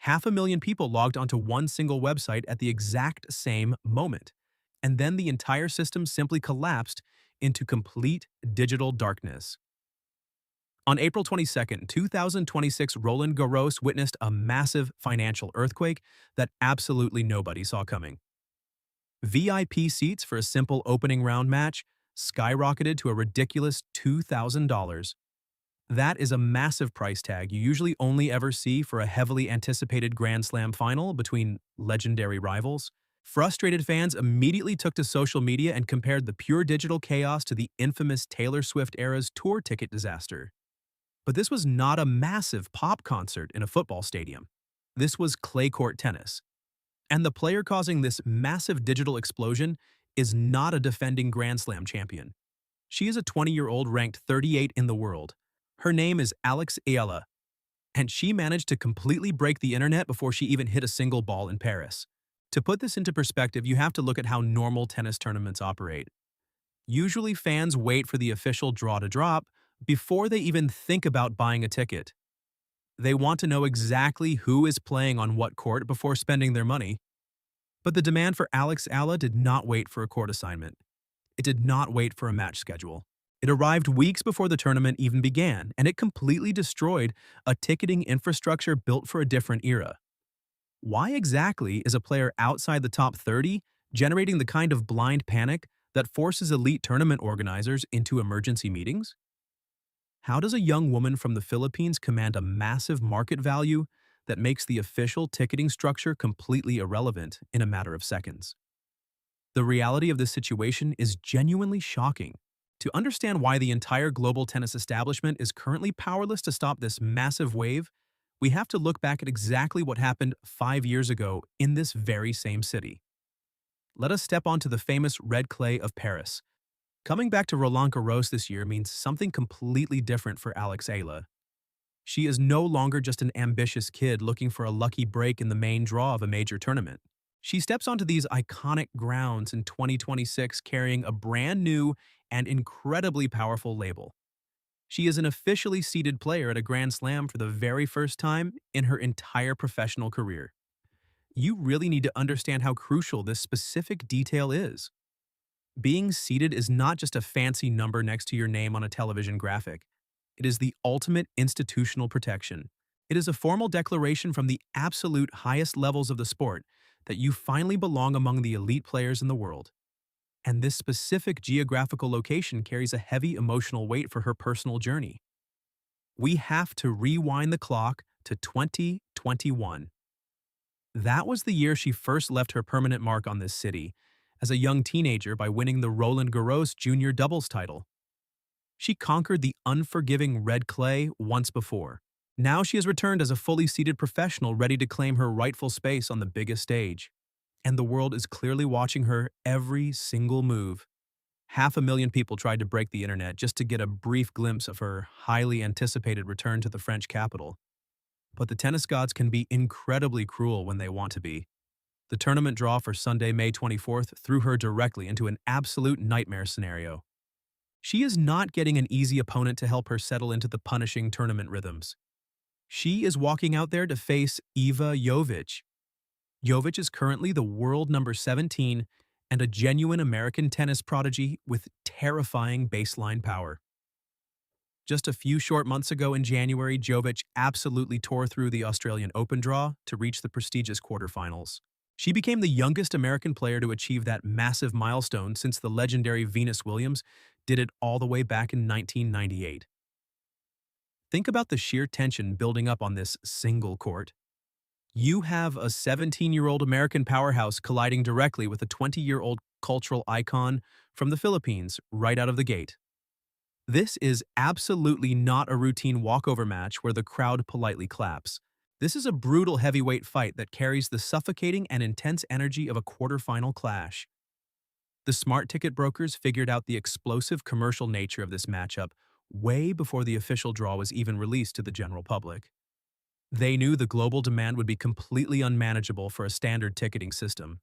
500,000 people logged onto one single website at the exact same moment. And then the entire system simply collapsed into complete digital darkness. On April 22nd, 2026, Roland Garros witnessed a massive financial earthquake that absolutely nobody saw coming. VIP seats for a simple opening round match skyrocketed to a ridiculous $2,000. That is a massive price tag you usually only ever see for a heavily anticipated Grand Slam final between legendary rivals. Frustrated fans immediately took to social media and compared the pure digital chaos to the infamous Taylor Swift era's tour ticket disaster. But this was not a massive pop concert in a football stadium. This was clay court tennis. And the player causing this massive digital explosion is not a defending Grand Slam champion. She is a 20-year-old ranked 38 in the world. Her name is Eala, and she managed to completely break the internet before she even hit a single ball in Paris. To put this into perspective, you have to look at how normal tennis tournaments operate. Usually fans wait for the official draw to drop before they even think about buying a ticket. They want to know exactly who is playing on what court before spending their money. But the demand for Eala did not wait for a court assignment. It did not wait for a match schedule. It arrived weeks before the tournament even began, and it completely destroyed a ticketing infrastructure built for a different era. Why exactly is a player outside the top 30 generating the kind of blind panic that forces elite tournament organizers into emergency meetings? How does a young woman from the Philippines command a massive market value that makes the official ticketing structure completely irrelevant in a matter of seconds? The reality of this situation is genuinely shocking. To understand why the entire global tennis establishment is currently powerless to stop this massive wave, we have to look back at exactly what happened 5 years ago in this very same city. Let us step onto the famous red clay of Paris. Coming back to Roland Garros this year means something completely different for Eala. She is no longer just an ambitious kid looking for a lucky break in the main draw of a major tournament. She steps onto these iconic grounds in 2026 carrying a brand new and incredibly powerful label. She is an officially seeded player at a Grand Slam for the very first time in her entire professional career. You really need to understand how crucial this specific detail is. Being seeded is not just a fancy number next to your name on a television graphic. It is the ultimate institutional protection. It is a formal declaration from the absolute highest levels of the sport that you finally belong among the elite players in the world. And this specific geographical location carries a heavy emotional weight for her personal journey. We have to rewind the clock to 2021. That was the year she first left her permanent mark on this city, as a young teenager by winning the Roland Garros junior doubles title. She conquered the unforgiving red clay once before. Now she has returned as a fully seated professional ready to claim her rightful space on the biggest stage. And the world is clearly watching her every single move. 500,000 people tried to break the internet just to get a brief glimpse of her highly anticipated return to the French capital. But the tennis gods can be incredibly cruel when they want to be. The tournament draw for Sunday, May 24th threw her directly into an absolute nightmare scenario. She is not getting an easy opponent to help her settle into the punishing tournament rhythms. She is walking out there to face Iva Jovic. Jovic is currently the world number 17 and a genuine American tennis prodigy with terrifying baseline power. Just a few short months ago in January, Jovic absolutely tore through the Australian Open draw to reach the prestigious quarterfinals. She became the youngest American player to achieve that massive milestone since the legendary Venus Williams did it all the way back in 1998. Think about the sheer tension building up on this single court. You have a 17-year-old American powerhouse colliding directly with a 20-year-old cultural icon from the Philippines right out of the gate. This is absolutely not a routine walkover match where the crowd politely claps. This is a brutal heavyweight fight that carries the suffocating and intense energy of a quarterfinal clash. The smart ticket brokers figured out the explosive commercial nature of this matchup way before the official draw was even released to the general public. They knew the global demand would be completely unmanageable for a standard ticketing system.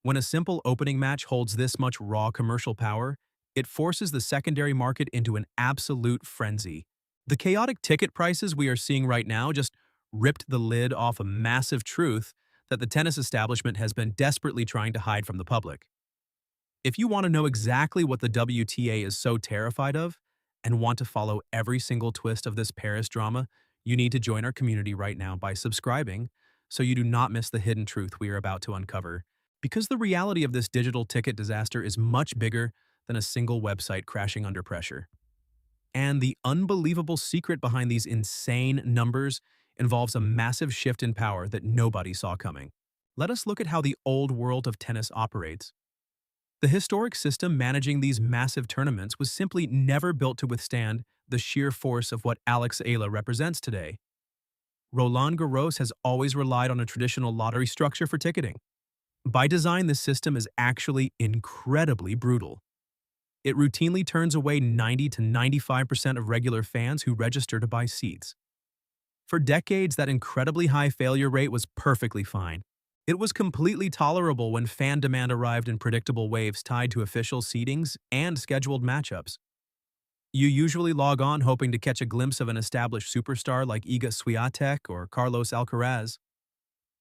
When a simple opening match holds this much raw commercial power, it forces the secondary market into an absolute frenzy. The chaotic ticket prices we are seeing right now just ripped the lid off a massive truth that the tennis establishment has been desperately trying to hide from the public. If you want to know exactly what the WTA is so terrified of and want to follow every single twist of this Paris drama, you need to join our community right now by subscribing so you do not miss the hidden truth we are about to uncover. Because the reality of this digital ticket disaster is much bigger than a single website crashing under pressure. And the unbelievable secret behind these insane numbers involves a massive shift in power that nobody saw coming. Let us look at how the old world of tennis operates. The historic system managing these massive tournaments was simply never built to withstand the sheer force of what Eala represents today. Roland Garros has always relied on a traditional lottery structure for ticketing. By design, this system is actually incredibly brutal. It routinely turns away 90 to 95% of regular fans who register to buy seats. For decades, that incredibly high failure rate was perfectly fine. It was completely tolerable when fan demand arrived in predictable waves tied to official seedings and scheduled matchups. You usually log on hoping to catch a glimpse of an established superstar like Iga Swiatek or Carlos Alcaraz.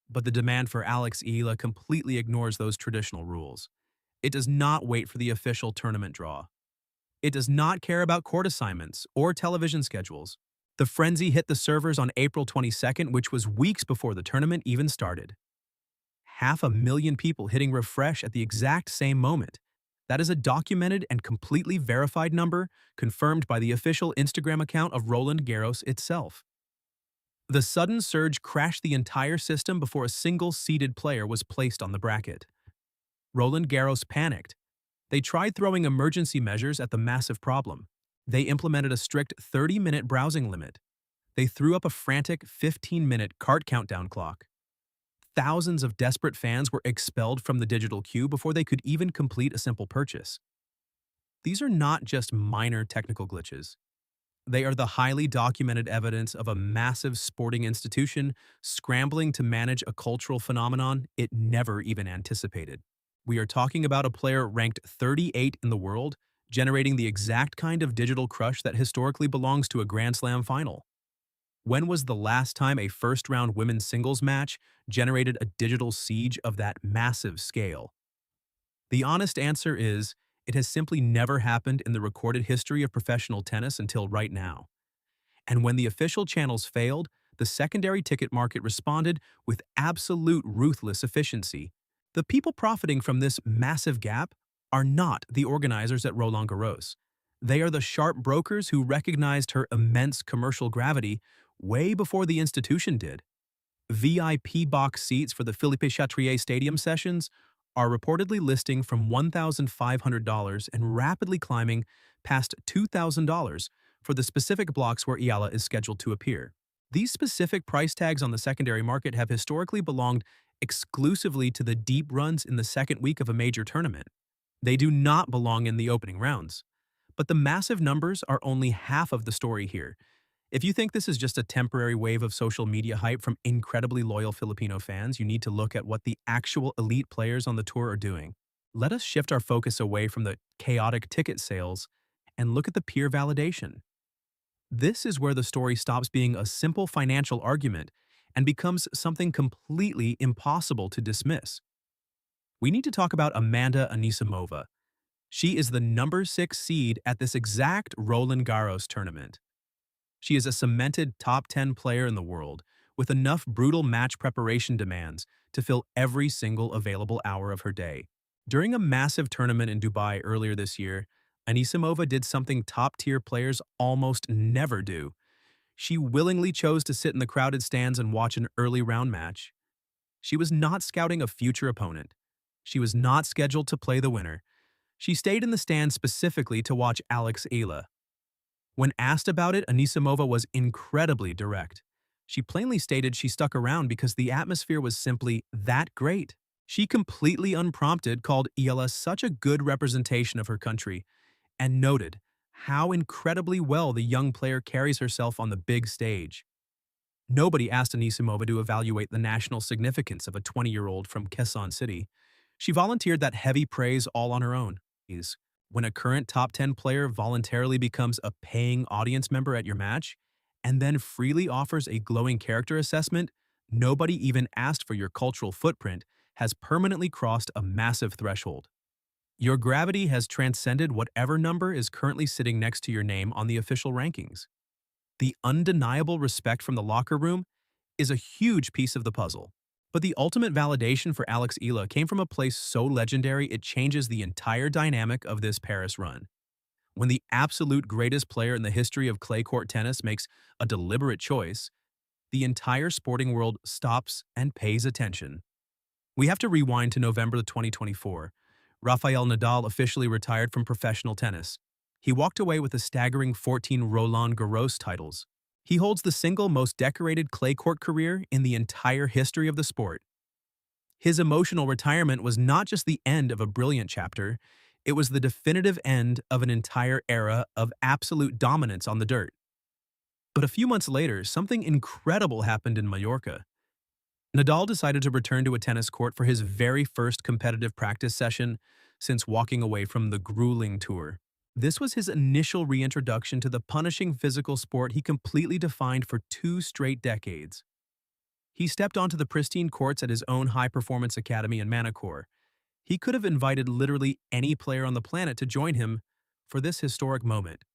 But the demand for Eala completely ignores those traditional rules. It does not wait for the official tournament draw. It does not care about court assignments or television schedules. The frenzy hit the servers on April 22nd, which was weeks before the tournament even started. 500,000 people hitting refresh at the exact same moment. That is a documented and completely verified number, confirmed by the official Instagram account of Roland Garros itself. The sudden surge crashed the entire system before a single seeded player was placed on the bracket. Roland Garros panicked. They tried throwing emergency measures at the massive problem. They implemented a strict 30-minute browsing limit. They threw up a frantic 15-minute cart countdown clock. Thousands of desperate fans were expelled from the digital queue before they could even complete a simple purchase. These are not just minor technical glitches. They are the highly documented evidence of a massive sporting institution scrambling to manage a cultural phenomenon it never even anticipated. We are talking about a player ranked 38 in the world, generating the exact kind of digital crush that historically belongs to a Grand Slam final. When was the last time a first-round women's singles match generated a digital siege of that massive scale? The honest answer is, it has simply never happened in the recorded history of professional tennis until right now. And when the official channels failed, the secondary ticket market responded with absolute ruthless efficiency. The people profiting from this massive gap are not the organizers at Roland Garros. They are the sharp brokers who recognized her immense commercial gravity way before the institution did. VIP box seats for the Philippe Chatrier Stadium sessions are reportedly listing from $1,500 and rapidly climbing past $2,000 for the specific blocks where Eala is scheduled to appear. These specific price tags on the secondary market have historically belonged exclusively to the deep runs in the second week of a major tournament. They do not belong in the opening rounds. But the massive numbers are only half of the story here. If you think this is just a temporary wave of social media hype from incredibly loyal Filipino fans, you need to look at what the actual elite players on the tour are doing. Let us shift our focus away from the chaotic ticket sales and look at the peer validation. This is where the story stops being a simple financial argument and becomes something completely impossible to dismiss. We need to talk about Amanda Anisimova. She is the number 6 seed at this exact Roland Garros tournament. She is a cemented top 10 player in the world, with enough brutal match preparation demands to fill every single available hour of her day. During a massive tournament in Dubai earlier this year, Anisimova did something top-tier players almost never do. She willingly chose to sit in the crowded stands and watch an early round match. She was not scouting a future opponent. She was not scheduled to play the winner. She stayed in the stands specifically to watch Eala. When asked about it, Anisimova was incredibly direct. She plainly stated she stuck around because the atmosphere was simply that great. She completely unprompted called Eala such a good representation of her country and noted how incredibly well the young player carries herself on the big stage. Nobody asked Anisimova to evaluate the national significance of a 20-year-old from Quezon City. She volunteered that heavy praise all on her own. When a current top 10 player voluntarily becomes a paying audience member at your match, and then freely offers a glowing character assessment, nobody even asked for your cultural footprint, has permanently crossed a massive threshold. Your gravity has transcended whatever number is currently sitting next to your name on the official rankings. The undeniable respect from the locker room is a huge piece of the puzzle. But the ultimate validation for Alex Eala came from a place so legendary it changes the entire dynamic of this Paris run. When the absolute greatest player in the history of clay court tennis makes a deliberate choice, the entire sporting world stops and pays attention. We have to rewind to November 2024. Rafael Nadal officially retired from professional tennis. He walked away with a staggering 14 Roland Garros titles. He holds the single most decorated clay court career in the entire history of the sport. His emotional retirement was not just the end of a brilliant chapter, it was the definitive end of an entire era of absolute dominance on the dirt. But a few months later, something incredible happened in Mallorca. Nadal decided to return to a tennis court for his very first competitive practice session since walking away from the grueling tour. This was his initial reintroduction to the punishing physical sport he completely defined for 2 straight decades. He stepped onto the pristine courts at his own high-performance academy in Manacor. He could have invited literally any player on the planet to join him for this historic moment.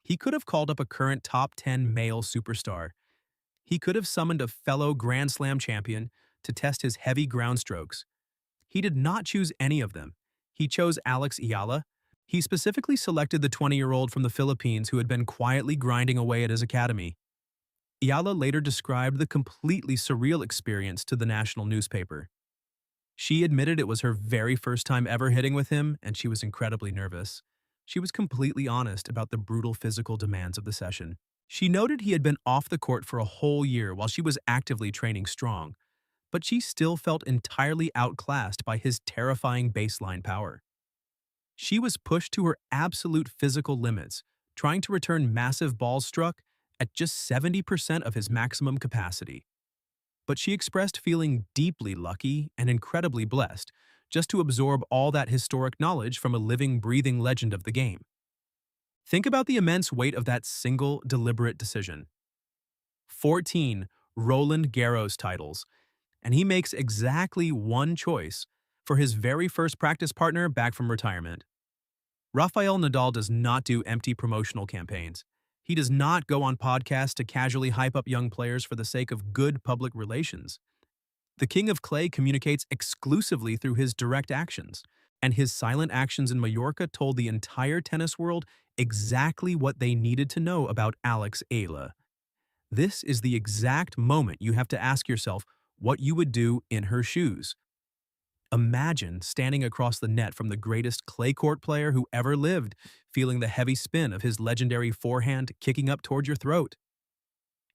He could have called up a current top 10 male superstar. He could have summoned a fellow Grand Slam champion to test his heavy ground strokes. He did not choose any of them. He chose Alex Eala. He specifically selected the 20-year-old from the Philippines who had been quietly grinding away at his academy. Eala later described the completely surreal experience to the national newspaper. She admitted it was her very first time ever hitting with him, and she was incredibly nervous. She was completely honest about the brutal physical demands of the session. She noted he had been off the court for a whole year while she was actively training strong, but she still felt entirely outclassed by his terrifying baseline power. She was pushed to her absolute physical limits, trying to return massive balls struck at just 70% of his maximum capacity. But she expressed feeling deeply lucky and incredibly blessed just to absorb all that historic knowledge from a living, breathing legend of the game. Think about the immense weight of that single, deliberate decision. 14 Roland Garros titles, and he makes exactly one choice for his very first practice partner back from retirement. Rafael Nadal does not do empty promotional campaigns. He does not go on podcasts to casually hype up young players for the sake of good public relations. The King of Clay communicates exclusively through his direct actions, and his silent actions in Mallorca told the entire tennis world exactly what they needed to know about Alex Eala. This is the exact moment you have to ask yourself what you would do in her shoes. Imagine standing across the net from the greatest clay court player who ever lived, feeling the heavy spin of his legendary forehand kicking up toward your throat.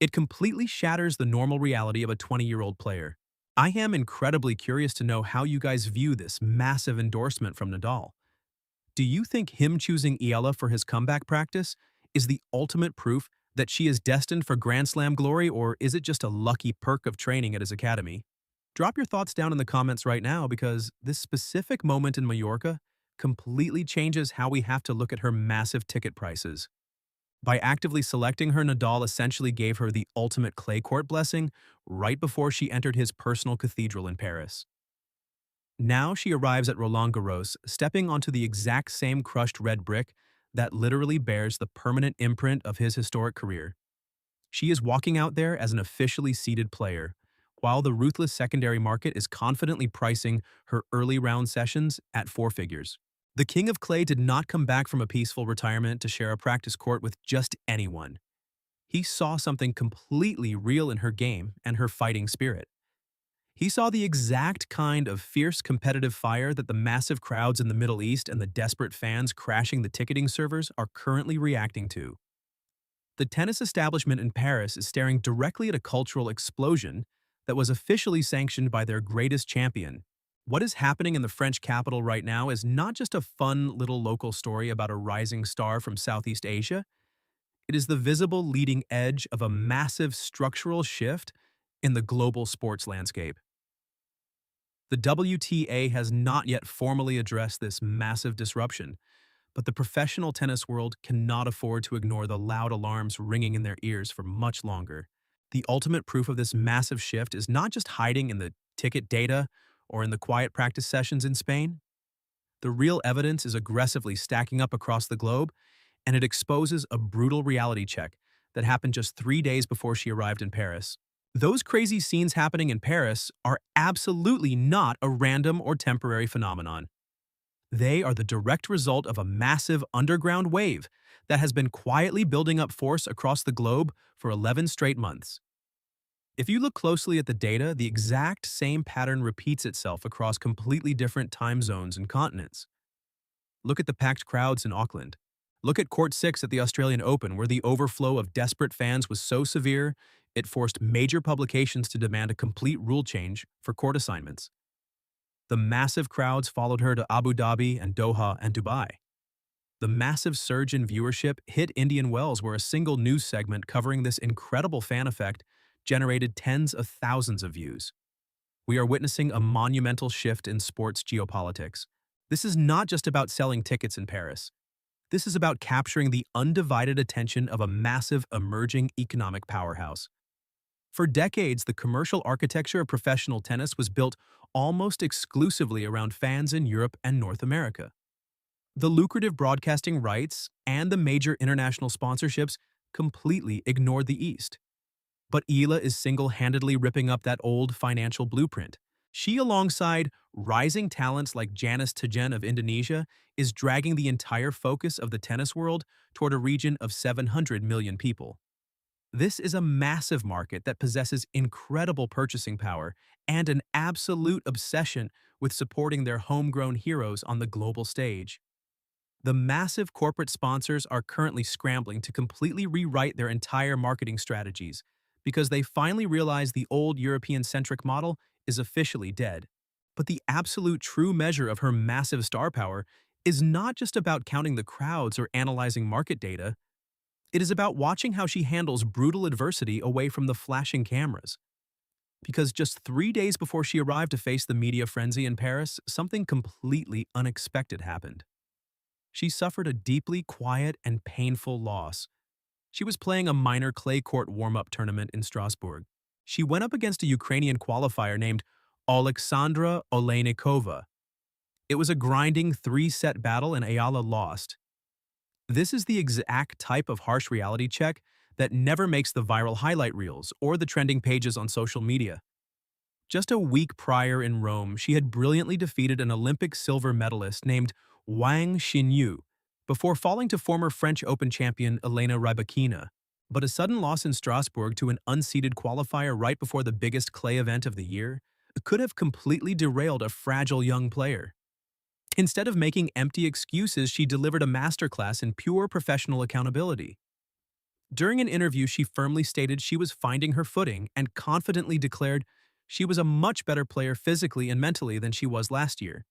It completely shatters the normal reality of a 20-year-old player. I am incredibly curious to know how you guys view this massive endorsement from Nadal. Do you think him choosing Eala for his comeback practice is the ultimate proof that she is destined for Grand Slam glory, or is it just a lucky perk of training at his academy? Drop your thoughts down in the comments right now because this specific moment in Mallorca completely changes how we have to look at her massive ticket prices. By actively selecting her, Nadal essentially gave her the ultimate clay court blessing right before she entered his personal cathedral in Paris. Now she arrives at Roland Garros, stepping onto the exact same crushed red brick that literally bears the permanent imprint of his historic career. She is walking out there as an officially seeded player, while the ruthless secondary market is confidently pricing her early round sessions at 4 figures. The King of Clay did not come back from a peaceful retirement to share a practice court with just anyone. He saw something completely real in her game and her fighting spirit. He saw the exact kind of fierce competitive fire that the massive crowds in the Middle East and the desperate fans crashing the ticketing servers are currently reacting to. The tennis establishment in Paris is staring directly at a cultural explosion that was officially sanctioned by their greatest champion. What is happening in the French capital right now is not just a fun little local story about a rising star from Southeast Asia. It is the visible leading edge of a massive structural shift in the global sports landscape. The WTA has not yet formally addressed this massive disruption, But the professional tennis world cannot afford to ignore the loud alarms ringing in their ears for much longer. The ultimate proof of this massive shift is not just hiding in the ticket data or in the quiet practice sessions in Spain. The real evidence is aggressively stacking up across the globe, and it exposes a brutal reality check that happened just 3 days before she arrived in Paris. Those crazy scenes happening in Paris are absolutely not a random or temporary phenomenon. They are the direct result of a massive underground wave that has been quietly building up force across the globe for 11 straight months. If you look closely at the data, the exact same pattern repeats itself across completely different time zones and continents. Look at the packed crowds in Auckland. Look at Court 6 at the Australian Open, where the overflow of desperate fans was so severe, it forced major publications to demand a complete rule change for court assignments. The massive crowds followed her to Abu Dhabi and Doha and Dubai. The massive surge in viewership hit Indian Wells, where a single news segment covering this incredible fan effect generated tens of thousands of views. We are witnessing a monumental shift in sports geopolitics. This is not just about selling tickets in Paris. This is about capturing the undivided attention of a massive emerging economic powerhouse. For decades, the commercial architecture of professional tennis was built almost exclusively around fans in Europe and North America. The lucrative broadcasting rights and the major international sponsorships completely ignored the East. But Eala is single-handedly ripping up that old financial blueprint. She, alongside rising talents like Janice Tijen of Indonesia, is dragging the entire focus of the tennis world toward a region of 700 million people. This is a massive market that possesses incredible purchasing power and an absolute obsession with supporting their homegrown heroes on the global stage. The massive corporate sponsors are currently scrambling to completely rewrite their entire marketing strategies because they finally realize the old European-centric model is officially dead. But the absolute true measure of her massive star power is not just about counting the crowds or analyzing market data. It is about watching how she handles brutal adversity away from the flashing cameras. Because just 3 days before she arrived to face the media frenzy in Paris, something completely unexpected happened. She suffered a deeply quiet and painful loss. She was playing a minor clay court warm-up tournament in Strasbourg. She went up against a Ukrainian qualifier named Alexandra Oleynikova. It was a grinding 3-set battle and Eala lost. This is the exact type of harsh reality check that never makes the viral highlight reels or the trending pages on social media. Just a week prior in Rome, she had brilliantly defeated an Olympic silver medalist named Wang Xinyu before falling to former French Open champion Elena Rybakina. But a sudden loss in Strasbourg to an unseeded qualifier right before the biggest clay event of the year could have completely derailed a fragile young player. Instead of making empty excuses, she delivered a masterclass in pure professional accountability. During an interview, she firmly stated she was finding her footing and confidently declared she was a much better player physically and mentally than she was last year.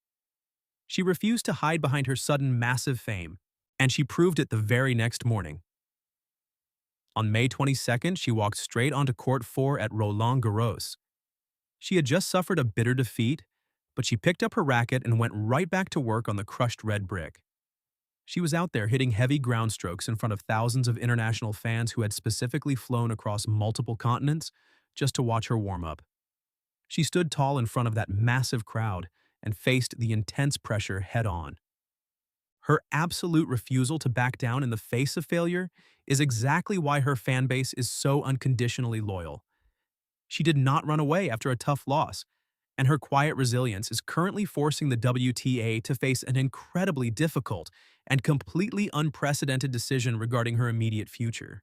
She refused to hide behind her sudden massive fame, and she proved it the very next morning. On May 22nd, she walked straight onto Court 4 at Roland Garros. She had just suffered a bitter defeat, but she picked up her racket and went right back to work on the crushed red brick. She was out there hitting heavy ground strokes in front of thousands of international fans who had specifically flown across multiple continents just to watch her warm up. She stood tall in front of that massive crowd and faced the intense pressure head-on. Her absolute refusal to back down in the face of failure is exactly why her fan base is so unconditionally loyal. She did not run away after a tough loss, and her quiet resilience is currently forcing the WTA to face an incredibly difficult and completely unprecedented decision regarding her immediate future.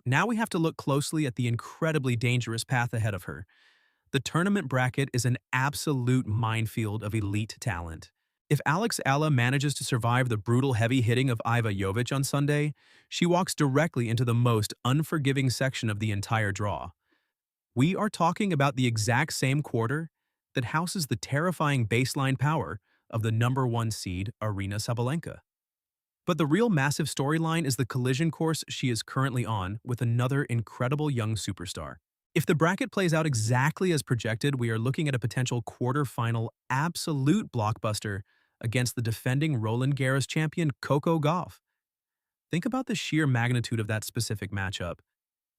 Now we have to look closely at the incredibly dangerous path ahead of her. The tournament bracket is an absolute minefield of elite talent. If Eala manages to survive the brutal heavy hitting of Iva Jovic on Sunday, she walks directly into the most unforgiving section of the entire draw. We are talking about the exact same quarter that houses the terrifying baseline power of the #1 seed Aryna Sabalenka. But the real massive storyline is the collision course she is currently on with another incredible young superstar. If the bracket plays out exactly as projected, we are looking at a potential quarterfinal absolute blockbuster against the defending Roland Garros champion Coco Gauff. Think about the sheer magnitude of that specific matchup.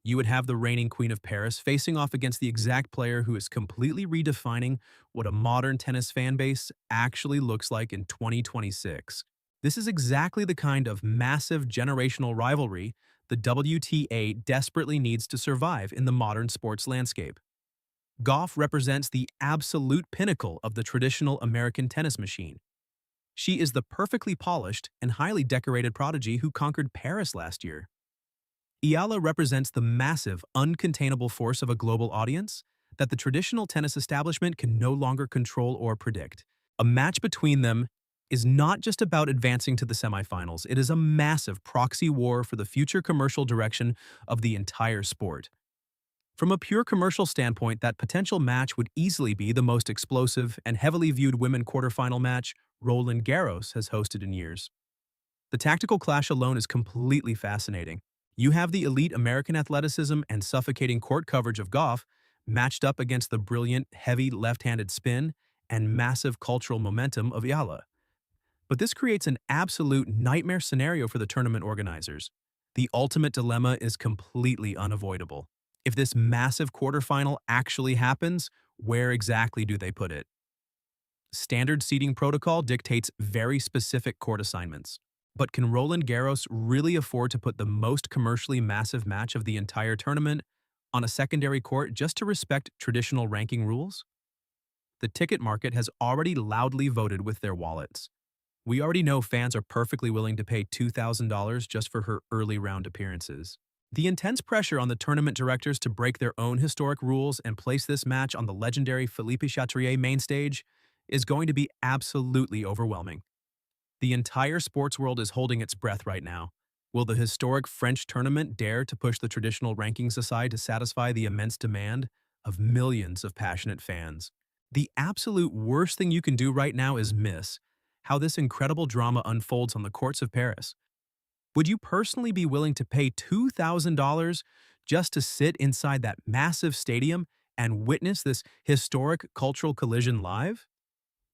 You would have the reigning Queen of Paris facing off against the exact player who is completely redefining what a modern tennis fan base actually looks like in 2026. This is exactly the kind of massive generational rivalry the WTA desperately needs to survive in the modern sports landscape. Gauff represents the absolute pinnacle of the traditional American tennis machine. She is the perfectly polished and highly decorated prodigy who conquered Paris last year. Eala represents the massive, uncontainable force of a global audience that the traditional tennis establishment can no longer control or predict. A match between them is not just about advancing to the semifinals, it is a massive proxy war for the future commercial direction of the entire sport. From a pure commercial standpoint, that potential match would easily be the most explosive and heavily viewed women quarterfinal match Roland Garros has hosted in years. The tactical clash alone is completely fascinating. You have the elite American athleticism and suffocating court coverage of Gauff matched up against the brilliant, heavy left-handed spin and massive cultural momentum of Eala. But this creates an absolute nightmare scenario for the tournament organizers. The ultimate dilemma is completely unavoidable. If this massive quarterfinal actually happens, where exactly do they put it? Standard seeding protocol dictates very specific court assignments. But can Roland Garros really afford to put the most commercially massive match of the entire tournament on a secondary court just to respect traditional ranking rules? The ticket market has already loudly voted with their wallets. We already know fans are perfectly willing to pay $2,000 just for her early round appearances. The intense pressure on the tournament directors to break their own historic rules and place this match on the legendary Philippe Chatrier main stage is going to be absolutely overwhelming. The entire sports world is holding its breath right now. Will the historic French tournament dare to push the traditional rankings aside to satisfy the immense demand of millions of passionate fans? The absolute worst thing you can do right now is miss how this incredible drama unfolds on the courts of Paris. Would you personally be willing to pay $2,000 just to sit inside that massive stadium and witness this historic cultural collision live?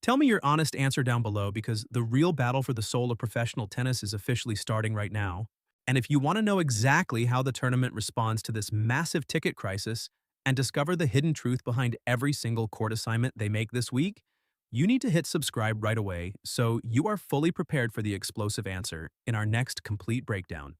Tell me your honest answer down below because the real battle for the soul of professional tennis is officially starting right now. And if you want to know exactly how the tournament responds to this massive ticket crisis and discover the hidden truth behind every single court assignment they make this week, you need to hit subscribe right away so you are fully prepared for the explosive answer in our next complete breakdown.